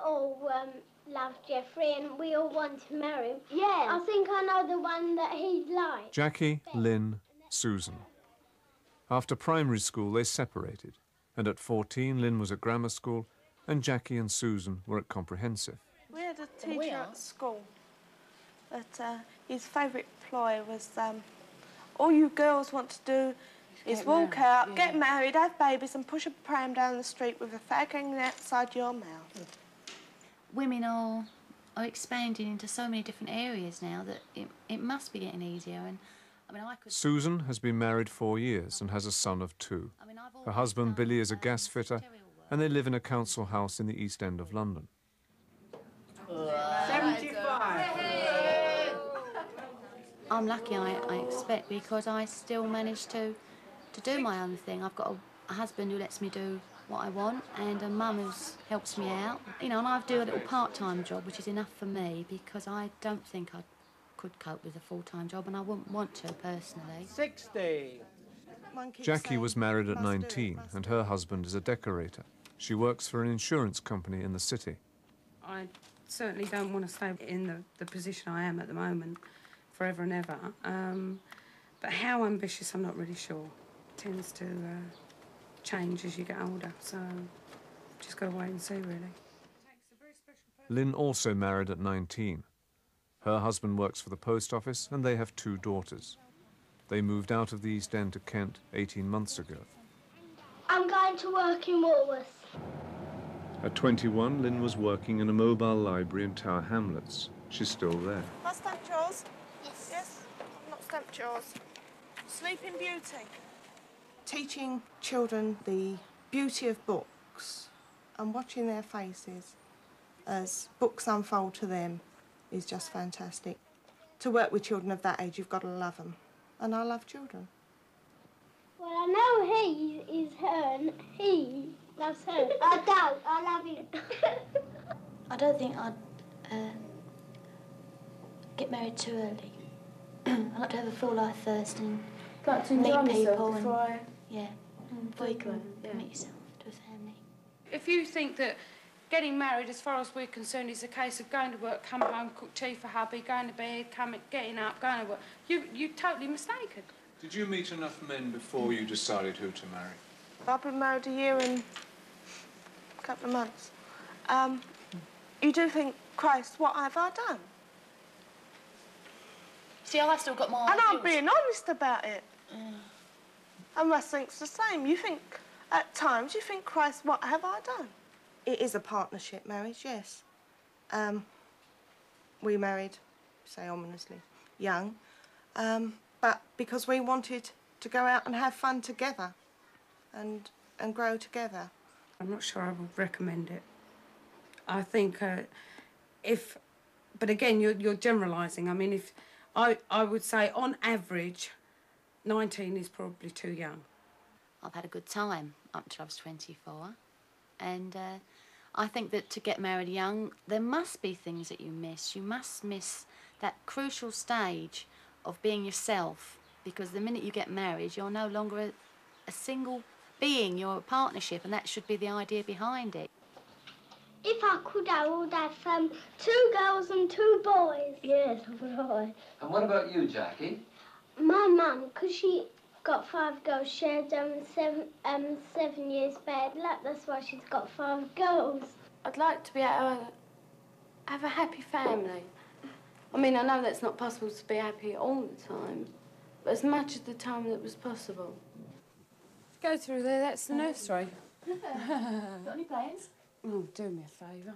all loved Jeffrey and we all wanted to marry him. Yeah. I think I know the one that he'd like. Jackie, Lynn, Susan. After primary school, they separated, and at 14, Lynn was at grammar school, and Jackie and Susan were at comprehensive. We had a teacher at school that his favourite ploy was, all you girls want to do is walk out, get married, have babies, and push a pram down the street with a fag hanging outside your mouth. Women are expanding into so many different areas now that it must be getting easier. And I mean, Susan has been married 4 years and has a son of 2. Her husband Billy is a gas fitter, and they live in a council house in the East End of London. 75. I'm lucky, I expect, because I still manage to do my own thing. I've got a husband who lets me do what I want, and a mum who helps me out. You know, and I do a little part-time job, which is enough for me, because I don't think I could cope with a full-time job, and I wouldn't want to, personally. 60. Jackie was married at 19, and her husband is a decorator. She works for an insurance company in the city. I certainly don't want to stay in the position I am at the moment forever and ever. But how ambitious, I'm not really sure. It tends to change as you get older, so just got to wait and see, really. Lynn also married at 19. Her husband works for the post office, and they have 2 daughters. They moved out of the East End to Kent 18 months ago. I'm going to work in Woolworths. At 21, Lynn was working in a mobile library in Tower Hamlets. She's still there. Have I stamped yours? Yes. Yes? I've not stamped yours. Sleeping Beauty. Teaching children the beauty of books and watching their faces as books unfold to them is just fantastic. To work with children of that age, you've got to love them. And I love children. Well, I know he is her and he loves her. I don't. I love him. I don't think I'd get married too early. I'd like to have a full life first and meet people and before you can commit yourself to a family. If you think that getting married, as far as we're concerned, is a case of going to work, come home, cook tea for hubby, going to bed, getting up, going to work, you're totally mistaken. Did you meet enough men before you decided who to marry? I've been married a year and a couple of months. You do think, Christ, what have I done? See, I've still got my And I'm being honest about it. And Russ thinks the same. You think, at times, you think, Christ, what have I done? It is a partnership marriage, yes. We married, say ominously, young, but because we wanted to go out and have fun together and grow together. I'm not sure I would recommend it. I think but again, you're generalising. I mean, if I would say on average, 19 is probably too young. I've had a good time up until I was 24, and I think that to get married young, there must be things that you miss. You must miss that crucial stage of being yourself, because the minute you get married, you're no longer a single being, you're a partnership, and that should be the idea behind it. If I could, I would have 2 girls and 2 boys. Yes, right. And what about you, Jackie? My mum, because she got 5 girls, she had 7 years bad luck. That's why she's got 5 girls. I'd like to be able to have a happy family. I mean, I know that's not possible to be happy all the time, but as much of the time that was possible. Go through there, that's the nursery. Got any plans? Oh, do me a favour.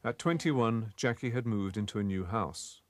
At 21, Jackie had moved into a new house.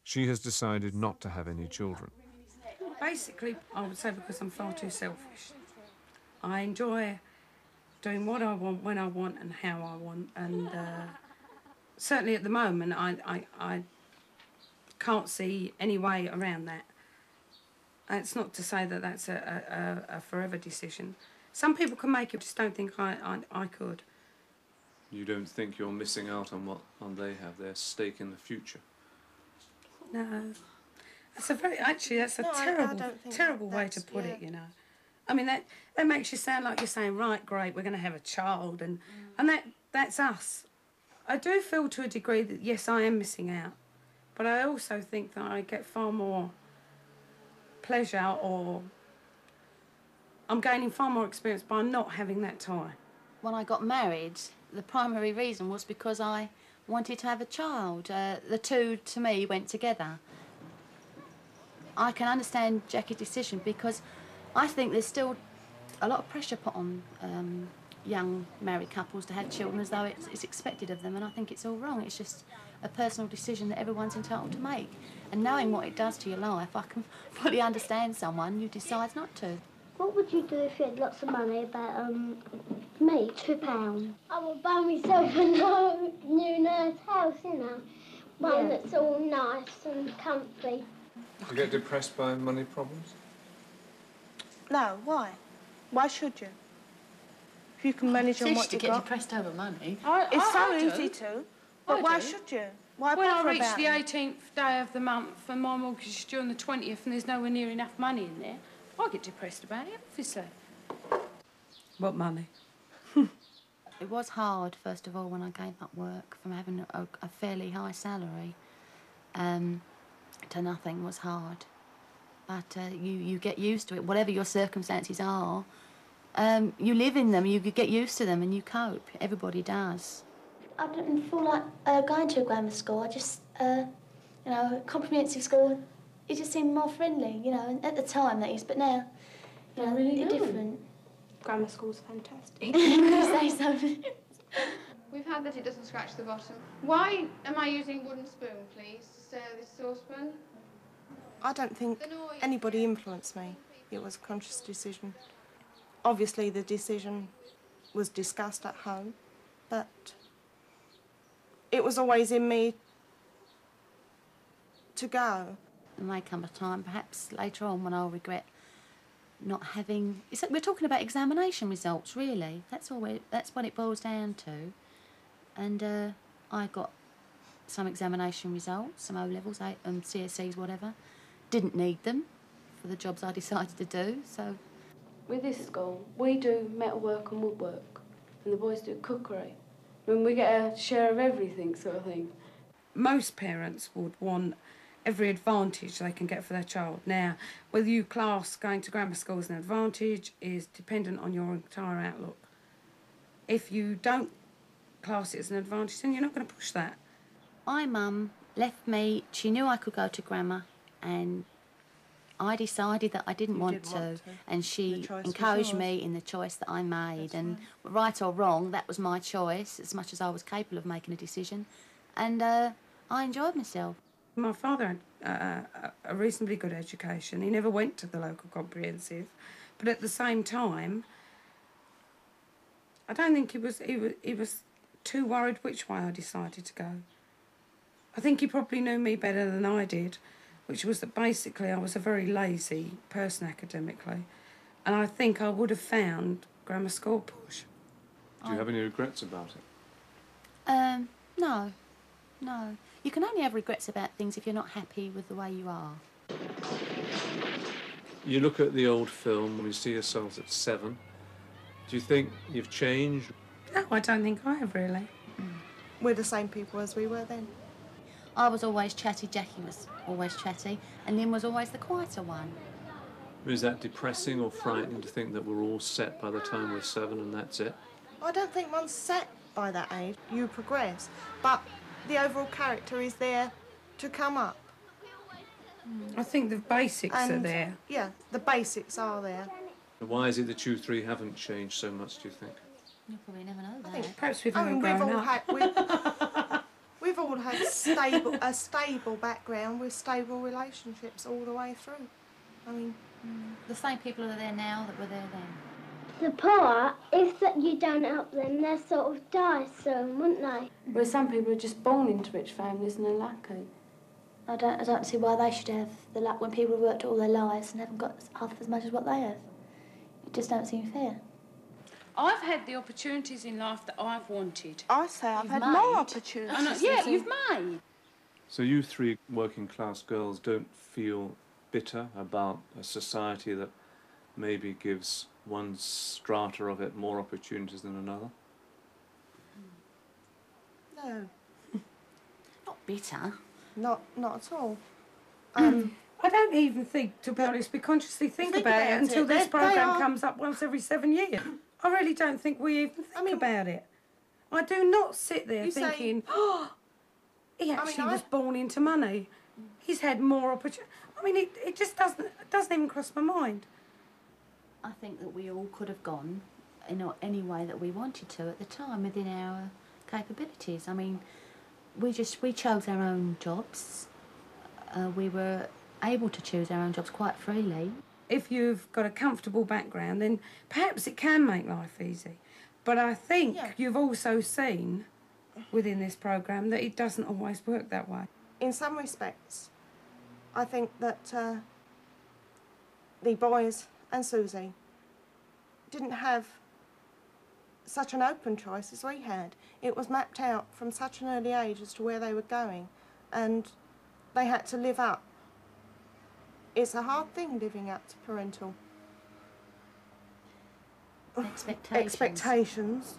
She has decided not to have any children. Basically, I would say because I'm far too selfish. I enjoy doing what I want, when I want and how I want, and certainly at the moment I can't see any way around that. It's not to say that that's a forever decision. Some people can make it, just don't think I could. You don't think you're missing out on what they have, their stake in the future? No. That's a terrible way to put it, you know. I mean, that makes you sound like you're saying, right, great, we're going to have a child, and that's us. I do feel to a degree that, yes, I am missing out. But I also think that I get far more pleasure, or I'm gaining far more experience by not having that time. When I got married, the primary reason was because I wanted to have a child. The two, to me, went together. I can understand Jackie's decision because I think there's still a lot of pressure put on young married couples to have children as though it's expected of them, and I think it's all wrong. It's just a personal decision that everyone's entitled to make. And knowing what it does to your life, I can fully understand someone who decides not to. What would you do if you had lots of money? About me, £2. I would buy myself a new nice house, you know, one that's all nice and comfy. Do you get depressed by money problems? No, why? Why should you? If you can manage on what to you've get got. depressed over money. It's so I do. easy to. But why should you? Why When I bother reach about the it? 18th day of the month and my mortgage is due on the 20th and there's nowhere near enough money in there, I get depressed about it, obviously. What money? It was hard, first of all, when I gave up work from having a fairly high salary to nothing was hard. But you get used to it. Whatever your circumstances are, you live in them, you get used to them and you cope. Everybody does. I didn't feel like going to a grammar school. I just, you know, comprehensive school, it just seemed more friendly, you know, at the time that is, but now, you know, really they're do. different. Grammar school's fantastic. You say so. We've had that it doesn't scratch the bottom. Why am I using wooden spoon, please, to stir this saucepan? I don't think anybody influenced me. It was a conscious decision. Obviously, the decision was discussed at home, but it was always in me to go. There may come a time, perhaps later on, when I'll regret not having... We're talking about examination results, really. That's what it boils down to. And I got some examination results, some O-levels, CSEs, whatever. Didn't need them for the jobs I decided to do, so... With this school, we do metalwork and woodwork, and the boys do cookery. I mean, we get a share of everything, sort of thing. Most parents would want every advantage they can get for their child. Now, whether you class going to grammar school as an advantage is dependent on your entire outlook. If you don't class it as an advantage, then you're not going to push that. My mum left me, she knew I could go to grammar, and I decided that I didn't want to, and she encouraged me in the choice that I made. And right or wrong, that was my choice, as much as I was capable of making a decision. And I enjoyed myself. My father had a reasonably good education. He never went to the local comprehensive, but at the same time, I don't think he was too worried which way I decided to go. I think he probably knew me better than I did, which was that basically I was a very lazy person academically, and I think I would have found grammar school push. Do you have any regrets about it? No. You can only have regrets about things if you're not happy with the way you are. You look at the old film and you see yourselves at 7. Do you think you've changed? No, I don't think I have really. We're the same people as we were then. I was always chatty, Jackie was always chatty, and Lynn was always the quieter one. Is that depressing or frightening to think that we're all set by the time we're 7 and that's it? I don't think one's set by that age. You progress, but the overall character is there to come up. I think the basics are there. Yeah, the basics are there. Why is it that you three haven't changed so much, do you think? You'll probably never know that. Perhaps we've never grown up. We've all had a stable background with stable relationships all the way through. I mean... The same people are there now that were there then. The poor, if that you don't help them, they'll sort of die soon, wouldn't they? Where some people are just born into rich families and are lucky. I don't see why they should have the luck when people have worked all their lives and haven't got half as much as what they have. It just don't seem fair. I've had the opportunities in life that I've wanted. I say I've had more opportunities. Yeah, you've made. So you three working class girls don't feel bitter about a society that maybe gives one strata of it more opportunities than another? No, too. Not bitter. Not at all. I don't even think, to be honest, we consciously think about it until this programme comes up once every 7 years. I really don't think we even think about it. I do not sit there thinking, oh, he actually was born into money. He's had more opportunity. I mean, it just doesn't even cross my mind. I think that we all could have gone in any way that we wanted to at the time within our capabilities. I mean, we chose our own jobs. We were able to choose our own jobs quite freely. If you've got a comfortable background, then perhaps it can make life easy. But I think you've also seen within this programme that it doesn't always work that way. In some respects, I think that the boys and Susie didn't have such an open choice as we had. It was mapped out from such an early age as to where they were going, and they had to live up. It's a hard thing living up to parental expectations.